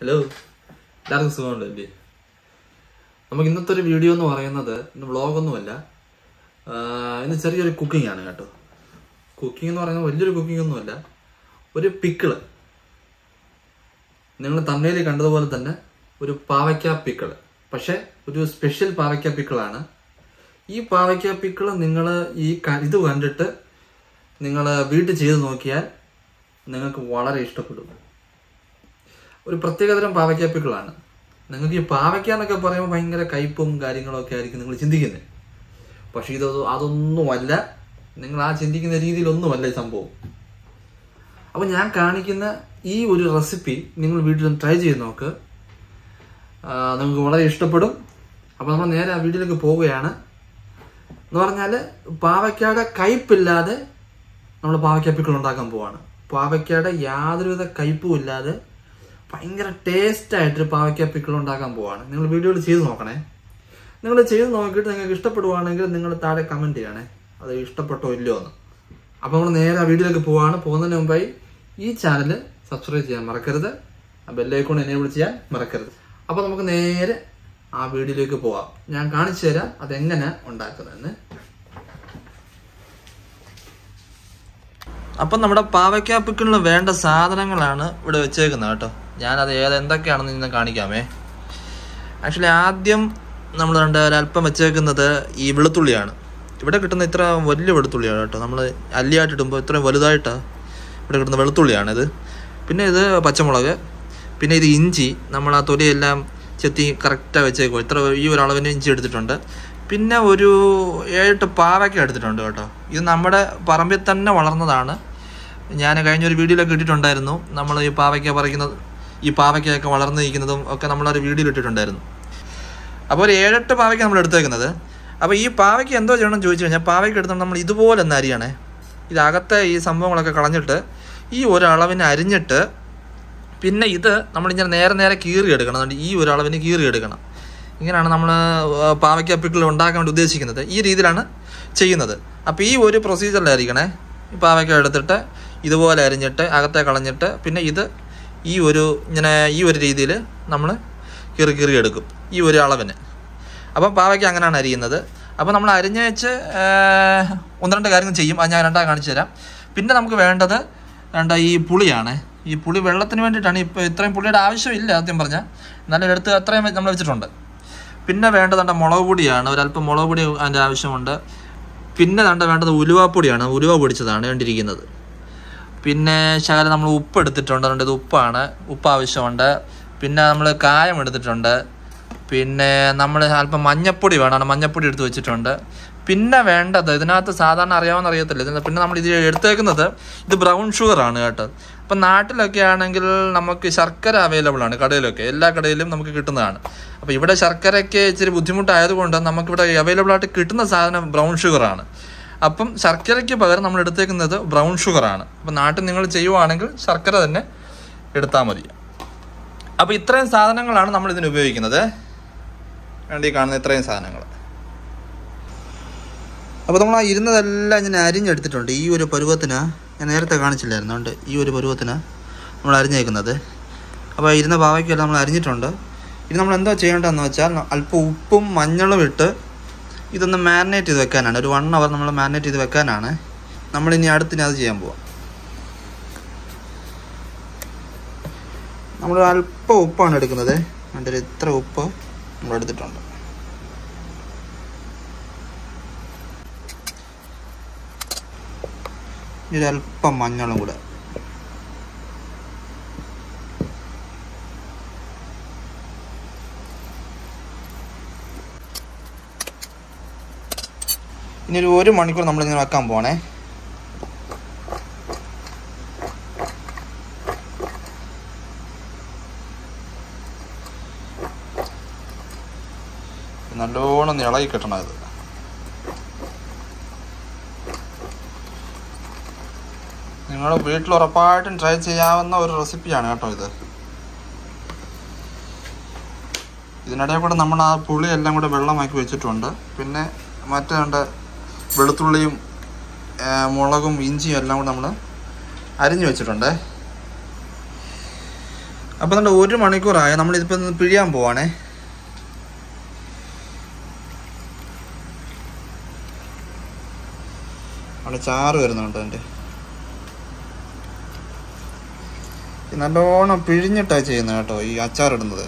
Hello, എല്ലാവർക്കും സുഖമുണ്ടല്ലേ? നമുക്ക് ഇന്നത്തെ ഒരു വീഡിയോ എന്ന് പറയുന്നത് ഇന്ന് വ്ളോഗൊന്നുമല്ല, ഇന്ന് ചെറിയൊരു കുക്കിംഗ് ആണ് കേട്ടോ. കുക്കിംഗ് എന്ന് പറയുന്നത് വലിയൊരു കുക്കിംഗ് ഒന്നുമല്ല, ഒരു പിക്കിള്. നിങ്ങൾ തമിഴിൽ കണ്ടതുപോലെ തന്നെ ഒരു പാവയ്ക്ക പിക്കിള്, പക്ഷെ ഒരു സ്പെഷ്യൽ പാവയ്ക്ക പിക്കിളാണ്. ഈ പാവയ്ക്ക പിക്കിള് നിങ്ങൾ ഇത് കണ്ടിട്ട് നിങ്ങൾ വീട്ടിൽ ചെയ്ത് നോക്കിയാൽ നിങ്ങൾക്ക് വളരെ ഇഷ്ടപ്പെടും. ഒരു പ്രത്യേകതരം പാവയ്ക്ക പിക്കിളാണ്. നിങ്ങൾക്ക് ഈ പാവയ്ക്ക എന്നൊക്കെ പറയുമ്പോൾ ഭയങ്കര കയ്പും കാര്യങ്ങളൊക്കെ ആയിരിക്കും നിങ്ങൾ ചിന്തിക്കുന്നത്. പക്ഷെ അതൊന്നുമല്ല, നിങ്ങൾ ആ ചിന്തിക്കുന്ന രീതിയിലൊന്നുമല്ല ഈ സംഭവം. അപ്പോൾ ഞാൻ കാണിക്കുന്ന ഈ ഒരു റെസിപ്പി നിങ്ങൾ വീട്ടിൽ ട്രൈ ചെയ്ത് നോക്ക്, നിങ്ങൾക്ക് വളരെ ഇഷ്ടപ്പെടും. അപ്പോൾ നമ്മൾ നേരെ ആ വീട്ടിലേക്ക് പോവുകയാണ്. എന്ന് പറഞ്ഞാൽ പാവയ്ക്കയുടെ കയ്പില്ലാതെ നമ്മൾ പാവയ്ക്ക പിക്കിൾ ഉണ്ടാക്കാൻ പോവാണ്. പാവയ്ക്കയുടെ യാതൊരുവിധ കയ്പും ഇല്ലാതെ ഭയങ്കര ടേസ്റ്റായിട്ടൊരു പാവയ്ക്ക പിക്കിൾ ഉണ്ടാക്കാൻ പോവാണ്. നിങ്ങൾ വീഡിയോയിൽ ചെയ്ത് നോക്കണേ. നിങ്ങൾ ചെയ്ത് നോക്കിയിട്ട് നിങ്ങൾക്ക് ഇഷ്ടപ്പെടുവാണെങ്കിൽ നിങ്ങൾ താഴെ കമൻറ്റ് ചെയ്യണേ, അത് ഇഷ്ടപ്പെട്ടോ ഇല്ലയോ എന്ന്. അപ്പോൾ നമ്മൾ നേരെ ആ വീഡിയോയിലേക്ക് പോവാണ്. പോകുന്നതിന് മുമ്പായി ഈ ചാനൽ സബ്സ്ക്രൈബ് ചെയ്യാൻ മറക്കരുത്, ആ ബെല്ലൈക്കോൺ എനേബിൾ ചെയ്യാൻ മറക്കരുത്. അപ്പോൾ നമുക്ക് നേരെ ആ വീഡിയോയിലേക്ക് പോവാം. ഞാൻ കാണിച്ചു തരാം അതെങ്ങനെ ഉണ്ടാക്കുന്നതെന്ന്. അപ്പം നമ്മുടെ പാവയ്ക്ക പിക്കിളിന് വേണ്ട സാധനങ്ങളാണ് ഇവിടെ വെച്ചേക്കുന്നത് കേട്ടോ. ഞാനത് എന്തൊക്കെയാണെന്ന് ഇന്ന് കാണിക്കാമേ. ആക്ച്വലി ആദ്യം നമ്മൾ ഒരല്പം വെച്ചേക്കുന്നത് ഈ വെളുത്തുള്ളിയാണ്. ഇവിടെ കിട്ടുന്ന ഇത്ര വലിയ വെളുത്തുള്ളിയാണ് കേട്ടോ. നമ്മൾ അല്ലിയായിട്ട് ഇടുമ്പോൾ ഇത്രയും വലുതായിട്ടാണ് ഇവിടെ കിട്ടുന്ന വെളുത്തുള്ളിയാണിത്. പിന്നെ ഇത് പച്ചമുളക്, പിന്നെ ഇത് ഇഞ്ചി. നമ്മൾ ആ തൊലിയെല്ലാം ചെത്തി കറക്റ്റാണ് വെച്ചേക്കും. ഈ ഒരു അളവിന് ഇഞ്ചി എടുത്തിട്ടുണ്ട്. പിന്നെ ഒരു 7-8 പാവയ്ക്ക എടുത്തിട്ടുണ്ട് കേട്ടോ. ഇത് നമ്മുടെ പറമ്പിൽ തന്നെ വളർന്നതാണ്. ഞാൻ കഴിഞ്ഞൊരു വീഡിയോയിലൊക്കെ ഇട്ടിട്ടുണ്ടായിരുന്നു. നമ്മൾ ഈ പാവയ്ക്ക പറിക്കുന്നത്, ഈ പാവയ്ക്കയൊക്കെ വളർന്നിരിക്കുന്നതും ഒക്കെ നമ്മളൊരു വീഡിയോയിൽ ഇട്ടിട്ടുണ്ടായിരുന്നു. അപ്പോൾ ഒരു 7-8 പാവയ്ക്ക നമ്മൾ എടുത്തേക്കുന്നത്. അപ്പോൾ ഈ പാവയ്ക്ക് എന്തോ ചെയ്യണമെന്ന് ചോദിച്ചു കഴിഞ്ഞാൽ, പാവയ്ക്ക് എടുത്തിട്ട് നമ്മൾ ഇതുപോലെ ഒന്ന് അരിയണേ. ഇതകത്തെ ഈ സംഭവങ്ങളൊക്കെ കളഞ്ഞിട്ട് ഈ ഒരളവിന് അരിഞ്ഞിട്ട്, പിന്നെ ഇത് നമ്മളിങ്ങനെ നേരെ കീറിയെടുക്കണം. ഈ ഒരു അളവിന് കീറിയെടുക്കണം. ഇങ്ങനെയാണ് നമ്മൾ പാവയ്ക്ക പിക്കിൾ ഉണ്ടാക്കാൻ വേണ്ടി ഉദ്ദേശിക്കുന്നത്. ഈ രീതിയിലാണ് ചെയ്യുന്നത്. അപ്പോൾ ഈ ഒരു പ്രൊസീജിയറിലായിരിക്കണേ. ഈ പാവയ്ക്ക എടുത്തിട്ട് ഇതുപോലെ അരിഞ്ഞിട്ട് അകത്തെ കളഞ്ഞിട്ട്, പിന്നെ ഇത് ഈ ഒരു രീതിയിൽ നമ്മൾ കീറി എടുക്കും, ഈ ഒരു അളവിന്. അപ്പം പാവയ്ക്ക അങ്ങനെയാണ് അരിയുന്നത്. അപ്പോൾ നമ്മൾ അരിഞ്ഞ് വെച്ച് 1-2 കാര്യങ്ങൾ ചെയ്യും. അത് ഞാൻ രണ്ടാം കാണിച്ചു തരാം. പിന്നെ നമുക്ക് വേണ്ടത് ഈ പുളിയാണ്. ഈ പുളി വെള്ളത്തിന് വേണ്ടിയിട്ടാണ്. ഇപ്പോൾ ഇത്രയും പുളിയുടെ ആവശ്യമില്ല സത്യം പറഞ്ഞാൽ, എന്നാലും എടുത്ത് അത്രയും നമ്മൾ വെച്ചിട്ടുണ്ട്. പിന്നെ വേണ്ടത് മുളക് പൊടിയാണ്. ഒരല്പം മുളക് പൊടി അതിൻ്റെ ആവശ്യമുണ്ട്. പിന്നെ വേണ്ടത് ഉലുവാപ്പൊടിയാണ്. ഉലുവ പൊടിച്ചതാണ് വേണ്ടിയിരിക്കുന്നത്. പിന്നെ ശകലം നമ്മൾ ഉപ്പ് എടുത്തിട്ടുണ്ട്. ഇത് ഉപ്പാണ്, ഉപ്പ് ആവശ്യമുണ്ട്. പിന്നെ നമ്മൾ കായം എടുത്തിട്ടുണ്ട്. പിന്നെ നമ്മൾ അല്പം മഞ്ഞപ്പൊടി വേണം, മഞ്ഞപ്പൊടി എടുത്ത് വെച്ചിട്ടുണ്ട്. പിന്നെ വേണ്ടത് ഇതിനകത്ത് സാധാരണ അറിയത്തില്ല. പിന്നെ നമ്മൾ ഇത് എടുത്തേക്കുന്നത് ഇത് ബ്രൗൺ ഷുഗറാണ് കേട്ടോ. അപ്പം നാട്ടിലൊക്കെ ആണെങ്കിൽ നമുക്ക് ശർക്കര അവൈലബിൾ ആണ് കടയിലൊക്കെ, എല്ലാ കടയിലും നമുക്ക് കിട്ടുന്നതാണ്. അപ്പോൾ ഇവിടെ ശർക്കരയ്ക്ക് ഇച്ചിരി ബുദ്ധിമുട്ടായതുകൊണ്ട് നമുക്കിവിടെ അവൈലബിൾ ആയിട്ട് കിട്ടുന്ന സാധനം ബ്രൗൺ ഷുഗറാണ്. അപ്പം ശർക്കരയ്ക്ക് പകരം നമ്മൾ എടുത്തേക്കുന്നത് ബ്രൗൺ ഷുഗറാണ്. അപ്പം നാട്ടിൽ നിങ്ങൾ ചെയ്യുവാണെങ്കിൽ ശർക്കര തന്നെ എടുത്താൽ മതി. അപ്പോൾ ഇത്രയും സാധനങ്ങളാണ് നമ്മൾ ഇതിന് ഉപയോഗിക്കുന്നത്. വേണ്ടി കാണുന്ന ഇത്രയും സാധനങ്ങൾ. അപ്പോൾ നമ്മൾ ആ ഇരുന്നതെല്ലാം ഞാൻ അരിഞ്ഞെടുത്തിട്ടുണ്ട്. ഈ ഒരു പരുവത്തിന് ഞാൻ നേരത്തെ കാണിച്ചില്ലായിരുന്നു. അതുകൊണ്ട് ഈ ഒരു പരുവത്തിന് നമ്മൾ അരിഞ്ഞേക്കുന്നത്. അപ്പോൾ ഇരുന്ന പാവയ്ക്കെല്ലാം നമ്മൾ അരിഞ്ഞിട്ടുണ്ട്. ഇനി നമ്മൾ എന്താ ചെയ്യേണ്ടതെന്ന് വെച്ചാൽ, അല്പം ഉപ്പും മഞ്ഞളും ഇട്ട് ഇതൊന്ന് മാരിനേറ്റ് ചെയ്ത് വെക്കാനാണ്. ഒരു 1 hour നമ്മൾ മാരിനേറ്റ് ചെയ്ത് വെക്കാനാണ്. നമ്മളിനി അടുത്തിന് അത് ചെയ്യാൻ പോവാം. നമ്മൾ അല്പം ഉപ്പാണ് എടുക്കുന്നത്. അതിൻ്റെ ഇത്ര ഉപ്പ് നമ്മൾ എടുത്തിട്ടുണ്ട്. ഇതൊരല്പം മഞ്ഞളും കൂടെ. ഇനി ഒരു 1 മണിക്കൂർ നമ്മളിങ്ങനെ വെക്കാൻ പോകണേ. നല്ലോണം ഇളകി കിട്ടണം ഇത്. നിങ്ങൾ വീട്ടിൽ ഉറപ്പായിട്ടും ട്രൈ ചെയ്യാവുന്ന ഒരു റെസിപ്പിയാണ് കേട്ടോ ഇത്. ഇതിനിടയിൽ കൂടെ നമ്മൾ ആ പുളി എല്ലാം കൂടെ വെള്ളമാക്കി വെച്ചിട്ടുണ്ട്. പിന്നെ മറ്റേ വെളുത്തുള്ളിയും മുളകും ഇഞ്ചിയും എല്ലാം കൂടെ നമ്മൾ അരിഞ്ഞു വെച്ചിട്ടുണ്ട്. അപ്പോൾ നമ്മുടെ 1 മണിക്കൂറായ നമ്മളിതിപ്പോൾ ഒന്ന് പിഴിയാൻ പോവാണേ. അവിടെ ചാറ് വരുന്നുണ്ട് എൻ്റെ. നല്ലോണം പിഴിഞ്ഞിട്ടാണ് ചെയ്യുന്നത് കേട്ടോ ഈ അച്ചാറിടുന്നത്.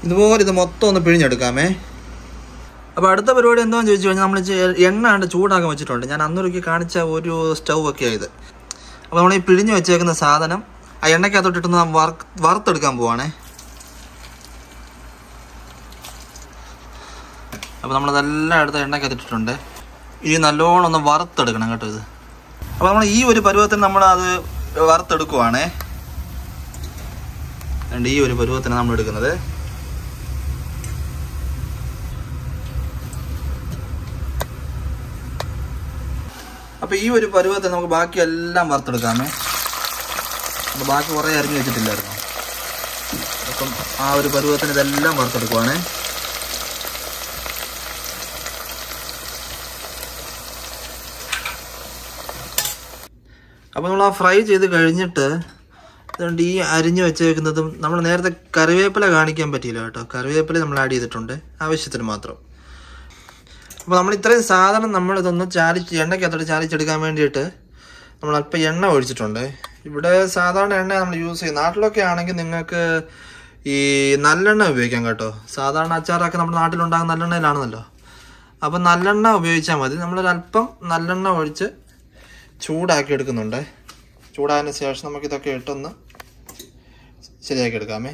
ഇതുപോലെ ഇത് മൊത്തം ഒന്ന് പിഴിഞ്ഞെടുക്കാമേ. അപ്പോൾ അടുത്ത പരിപാടി എന്താണെന്ന് ചോദിച്ചു കഴിഞ്ഞാൽ നമ്മൾ എണ്ണ കണ്ട് ചൂടാക്കാൻ വെച്ചിട്ടുണ്ട്. ഞാൻ അന്നൊരുക്കി കാണിച്ച ഒരു സ്റ്റൗ ഒക്കെ ആയത്. അപ്പോൾ നമ്മൾ ഈ പിഴിഞ്ഞ് വെച്ചേക്കുന്ന സാധനം ആ എണ്ണയ്ക്കകത്തോട്ടിട്ടൊന്ന് വറുത്തെടുക്കാൻ പോവാണേ. അപ്പോൾ നമ്മളതെല്ലാം എടുത്ത് എണ്ണയ്ക്കകത്തിട്ടിട്ടുണ്ട്. ഇനി നല്ലോണം ഒന്ന് വറുത്തെടുക്കണം കേട്ടോ ഇത്. അപ്പോൾ നമ്മൾ ഈ ഒരു പരുവത്തിന് നമ്മളത് വറുത്തെടുക്കുവാണേ. ഈ ഒരു പരുവത്തിന് നമ്മൾ എടുക്കുന്നത്. അപ്പോൾ ഈ ഒരു പരുവത്തിൽ നമുക്ക് ബാക്കി എല്ലാം വറുത്തെടുക്കാമേ. അപ്പോൾ ബാക്കി കുറേ അരിഞ്ഞ് വെച്ചിട്ടില്ലായിരുന്നു. അപ്പം ആ ഒരു പരുവത്തിന് ഇതെല്ലാം വറുത്തെടുക്കുവാണേ. അപ്പോൾ നമ്മൾ ആ ഫ്രൈ ചെയ്ത് കഴിഞ്ഞിട്ട് അതുകൊണ്ട് ഈ അരിഞ്ഞ് വെച്ചേക്കുന്നതും നമ്മൾ നേരത്തെ കറിവേപ്പില കാണിക്കാൻ പറ്റിയില്ല കേട്ടോ. കറിവേപ്പില നമ്മൾ ആഡ് ചെയ്തിട്ടുണ്ട് ആവശ്യത്തിന് മാത്രം. അപ്പോൾ നമ്മൾ ഇത്രയും സാധനം നമ്മളിതൊന്ന് എണ്ണയ്ക്കകത്തോട്ട് ചാലിച്ചെടുക്കാൻ വേണ്ടിയിട്ട് നമ്മൾ അല്പം എണ്ണ ഒഴിച്ചിട്ടുണ്ട്. ഇവിടെ സാധാരണ എണ്ണ നമ്മൾ യൂസ് ചെയ്യും. നാട്ടിലൊക്കെ ആണെങ്കിൽ നിങ്ങൾക്ക് ഈ നല്ലെണ്ണ ഉപയോഗിക്കാം കേട്ടോ. സാധാരണ അച്ചാറൊക്കെ നമ്മുടെ നാട്ടിലുണ്ടാകുന്ന നല്ലെണ്ണയിലാണല്ലോ. അപ്പം നല്ലെണ്ണ ഉപയോഗിച്ചാൽ മതി. നമ്മളൊരല്പം നല്ലെണ്ണ ഒഴിച്ച് ചൂടാക്കി എടുക്കുന്നുണ്ട്. ചൂടായതിന് ശേഷം നമുക്കിതൊക്കെ ഇട്ടൊന്ന് ശരിയാക്കി എടുക്കാമേ.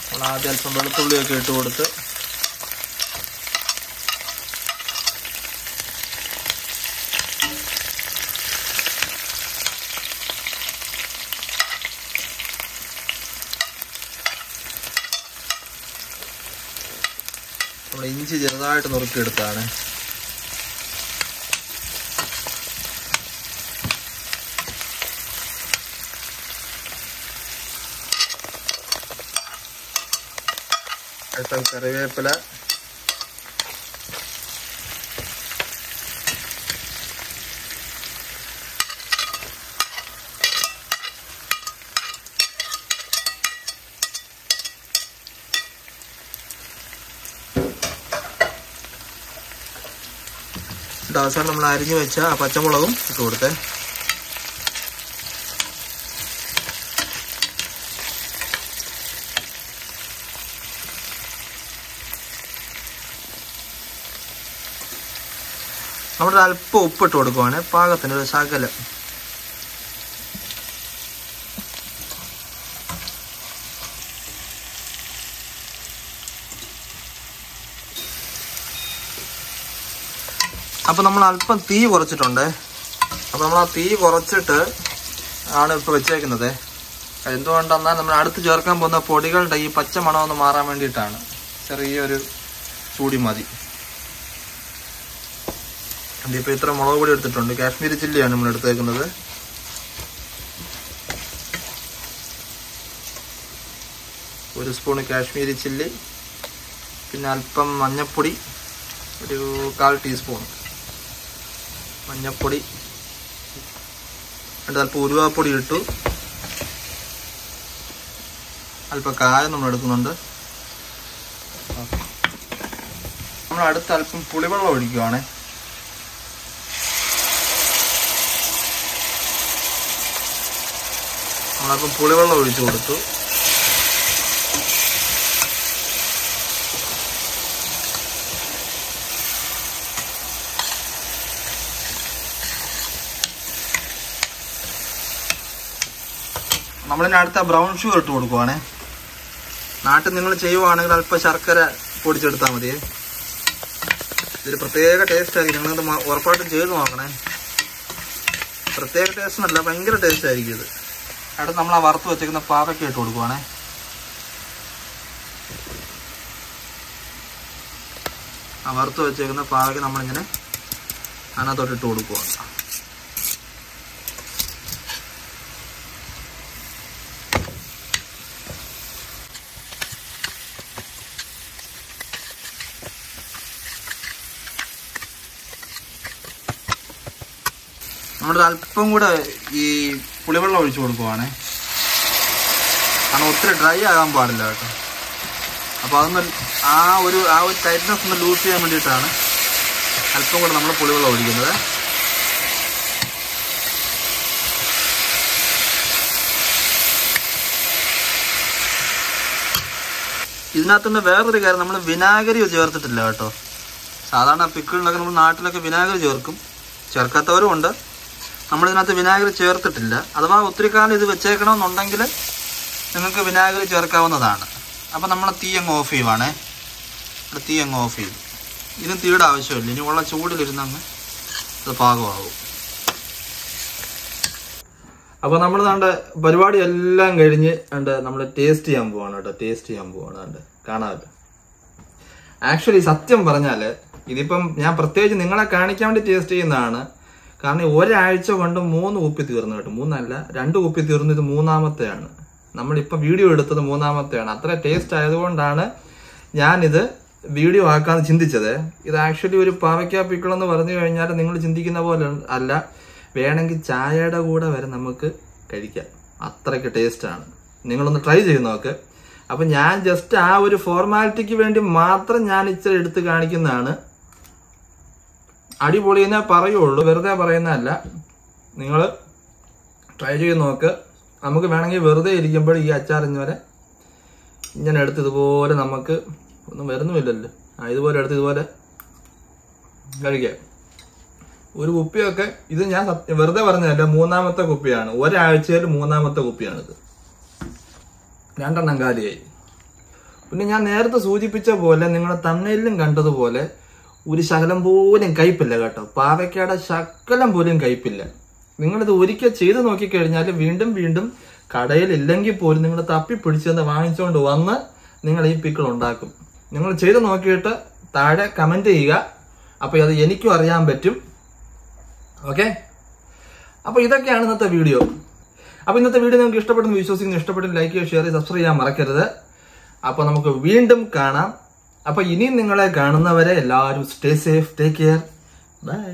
നമ്മൾ ആദ്യം അല്പം വെളുത്തുള്ളിയൊക്കെ ഇട്ട് കൊടുത്ത് നമ്മൾ ഇഞ്ചി ചെറുതായിട്ട് നുറുക്കിയെടുത്താണ്. അല്പം കറിവേപ്പില, അവസാനം നമ്മൾ അരിഞ്ഞു വെച്ച ആ പച്ചമുളകും ഇട്ട് കൊടുത്തേ. നമ്മുടെ അല്പം ഉപ്പിട്ട് കൊടുക്കുവാണ്, പാകത്തിന് ഒരു ശകലം. അപ്പോൾ നമ്മൾ അല്പം തീ കുറച്ചിട്ടുണ്ട്. അപ്പോൾ നമ്മൾ ആ തീ കുറച്ചിട്ട് ആണ് ഇപ്പോൾ വെച്ചേക്കുന്നത്. എന്തുകൊണ്ടെന്നാൽ നമ്മൾ അടുത്ത് ചേർക്കാൻ പോകുന്ന പൊടികളുടെ ഈ പച്ച മണമൊന്ന് മാറാൻ വേണ്ടിയിട്ടാണ്. ചെറിയൊരു ചൂടി മതി. ഇപ്പോൾ ഇത്ര മുളക് പൊടി എടുത്തിട്ടുണ്ട്. കാശ്മീരി ചില്ലിയാണ് നമ്മൾ എടുത്തേക്കുന്നത്. ഒരു സ്പൂണ് കാശ്മീരി ചില്ലി, പിന്നെ അല്പം മഞ്ഞൾപ്പൊടി, ഒരു 1/4 ടീസ്പൂൺ മഞ്ഞൾപ്പൊടി, അല്പം ഉരുവാപ്പൊടി ഇട്ടു. അല്പം കായം നമ്മൾ എടുക്കുന്നുണ്ട്. നമ്മൾ അടുത്ത് അല്പം പുളിവെള്ളം ഒഴിക്കുവാണ്. നമ്മളപ്പം പുളിവെള്ളം ഒഴിച്ചു കൊടുത്തു. നമ്മളിനി അടുത്ത ബ്രൗൺ ഷുഗർ ഇട്ട് കൊടുക്കുവാണേ. നാട്ടിൽ നിങ്ങൾ ചെയ്യുവാണെങ്കിൽ അല്പം ശർക്കര പൊടിച്ചെടുത്താൽ മതിയേ. ഇതൊരു പ്രത്യേക ടേസ്റ്റ് ആയിരിക്കും. നിങ്ങളിത് ഉറപ്പായിട്ടും ചെയ്ത് നോക്കണേ. പ്രത്യേക ടേസ്റ്റ് എന്നല്ല, ഭയങ്കര ടേസ്റ്റ് ആയിരിക്കും ഇത്. അടുത്ത് നമ്മൾ ആ വറുത്ത് വെച്ചേക്കുന്ന പാവയ്ക്ക ഇട്ട് കൊടുക്കുവാണേ. ആ വറുത്ത് വെച്ചേക്കുന്ന പാവയ്ക്ക് നമ്മളിങ്ങനെ അതിനകത്തോട്ട് ഇട്ട് കൊടുക്കുക. നമ്മളൊരു അല്പം കൂടെ ഈ പുളിവെള്ളം ഒഴിച്ചു കൊടുക്കുവാണേ. കാരണം ഒത്തിരി ഡ്രൈ ആകാൻ പാടില്ല കേട്ടോ. അപ്പോൾ അതൊന്ന് ആ ഒരു ടൈറ്റ്നെസ് ഒന്ന് ലൂസ് ചെയ്യാൻ വേണ്ടിയിട്ടാണ് അല്പം കൂടെ നമ്മൾ പുളിവെള്ളം ഒഴിക്കുന്നത്. ഇതിനകത്തുനിന്ന് വേറൊരു കാര്യം, നമ്മൾ വിനാഗിരി ചേർത്തിട്ടില്ല കേട്ടോ. സാധാരണ പിക്കിളിലൊക്കെ നമ്മൾ നാട്ടിലൊക്കെ വിനാഗിരി ചേർക്കാത്തവരും ഉണ്ട്. നമ്മളിതിനകത്ത് വിനാഗിരി ചേർത്തിട്ടില്ല. അഥവാ ഒത്തിരി കാലം ഇത് വെച്ചേക്കണമെന്നുണ്ടെങ്കിൽ നിങ്ങൾക്ക് വിനാഗിരി ചേർക്കാവുന്നതാണ്. അപ്പം നമ്മൾ തീ അങ്ങ് ഓഫ് ചെയ്യുവാണേ. ഇവിടെ തീ അങ്ങ് ഓഫ് ചെയ്യും. ഇതിന് തീയുടെ ആവശ്യമില്ല. ഇനി ഉള്ള ചൂടിലിരുന്ന് അങ്ങ് ഇത് പാകമാകും. അപ്പോൾ നമ്മൾ നമ്മുടെ പരിപാടി എല്ലാം കഴിഞ്ഞ് നമ്മൾ ടേസ്റ്റ് ചെയ്യാൻ പോവാണ് കേട്ടോ. ടേസ്റ്റ് ചെയ്യാൻ പോവാണ്. കാണാമല്ലോ. ആക്ച്വലി സത്യം പറഞ്ഞാൽ ഇതിപ്പം ഞാൻ പ്രത്യേകിച്ച് നിങ്ങളെ കാണിക്കാൻ വേണ്ടി ടേസ്റ്റ് ചെയ്യുന്നതാണ്. കാരണം ഒരാഴ്ച കൊണ്ട് 3 കുപ്പി തീർന്നു കേട്ടോ. 3 അല്ല, 2 കുപ്പി തീർന്നു. ഇത് 3ാമത്തെയാണ്. നമ്മളിപ്പോൾ വീഡിയോ എടുത്തത് 3ാമത്തെയാണ്. അത്ര ടേസ്റ്റ് ആയതുകൊണ്ടാണ് ഞാനിത് വീഡിയോ ആക്കാന്ന് ചിന്തിച്ചത്. ഇത് ആക്ച്വലി ഒരു പാവയ്ക്ക പിക്കിൾ എന്ന് പറഞ്ഞു കഴിഞ്ഞാൽ നിങ്ങൾ ചിന്തിക്കുന്ന പോലെ അല്ല. വേണമെങ്കിൽ ചായയുടെ കൂടെ വരെ നമുക്ക് കഴിക്കാം. അത്രയ്ക്ക് ടേസ്റ്റാണ്. നിങ്ങളൊന്ന് ട്രൈ ചെയ്ത് നോക്ക്. അപ്പം ഞാൻ ജസ്റ്റ് ആ ഒരു ഫോർമാലിറ്റിക്ക് വേണ്ടി മാത്രം ഞാൻ ഇച്ചിരി എടുത്ത് കാണിക്കുന്നതാണ്. അടിപൊളിയെന്നേ പറയുള്ളൂ, വെറുതെ പറയുന്നതല്ല. നിങ്ങൾ ട്രൈ ചെയ്ത് നോക്ക്. നമുക്ക് വേണമെങ്കിൽ വെറുതെ ഇരിക്കുമ്പോൾ ഈ അച്ചാറിഞ്ഞവരെ ഇങ്ങനെ എടുത്ത് ഇതുപോലെ, നമുക്ക് ഒന്നും വരുന്നുമില്ലല്ലോ, ഇതുപോലെ എടുത്ത് ഇതുപോലെ കഴിക്കാം. ഒരു കുപ്പിയൊക്കെ ഇത് ഞാൻ വെറുതെ പറഞ്ഞതല്ല, 3ാമത്തെ കുപ്പിയാണ്. ഒരാഴ്ചയിൽ 3ാമത്തെ കുപ്പിയാണിത്. 2 എണ്ണം കാലിയായി. പിന്നെ ഞാൻ നേരത്തെ സൂചിപ്പിച്ച പോലെ നിങ്ങൾ തമ്മയിലും കണ്ടതുപോലെ ഒരു ശകലം പോലും കയ്പില്ല കേട്ടോ. പാവയ്ക്കയുടെ ശകലം പോലും കയ്പില്ല. നിങ്ങളിത് ഒരിക്കൽ ചെയ്ത് നോക്കിക്കഴിഞ്ഞാൽ വീണ്ടും വീണ്ടും കടയിൽ ഇല്ലെങ്കിൽ പോലും നിങ്ങൾ തപ്പിപ്പിടിച്ചെന്ന് വാങ്ങിച്ചുകൊണ്ട് വന്ന് നിങ്ങൾ ഈ പിക്കിൾ ഉണ്ടാക്കും. നിങ്ങൾ ചെയ്ത് നോക്കിയിട്ട് താഴെ കമന്റ് ചെയ്യുക. അപ്പോൾ അത് എനിക്കും അറിയാൻ പറ്റും. ഓക്കെ, അപ്പോൾ ഇതൊക്കെയാണ് ഇന്നത്തെ വീഡിയോ. അപ്പോൾ ഇന്നത്തെ വീഡിയോ നിങ്ങൾക്ക് ഇഷ്ടപ്പെട്ടെന്ന് വിശ്വസിക്കുന്നു. ഇഷ്ടപ്പെട്ടെങ്കിൽ ലൈക്ക് ചെയ്യുക, ഷെയർ ചെയ്യുക, സബ്സ്ക്രൈബ് ചെയ്യാൻ മറക്കരുത്. അപ്പോൾ നമുക്ക് വീണ്ടും കാണാം. അപ്പോൾ ഇനിയും നിങ്ങളെ കാണുന്നവരെ എല്ലാവരും stay safe, take care, by.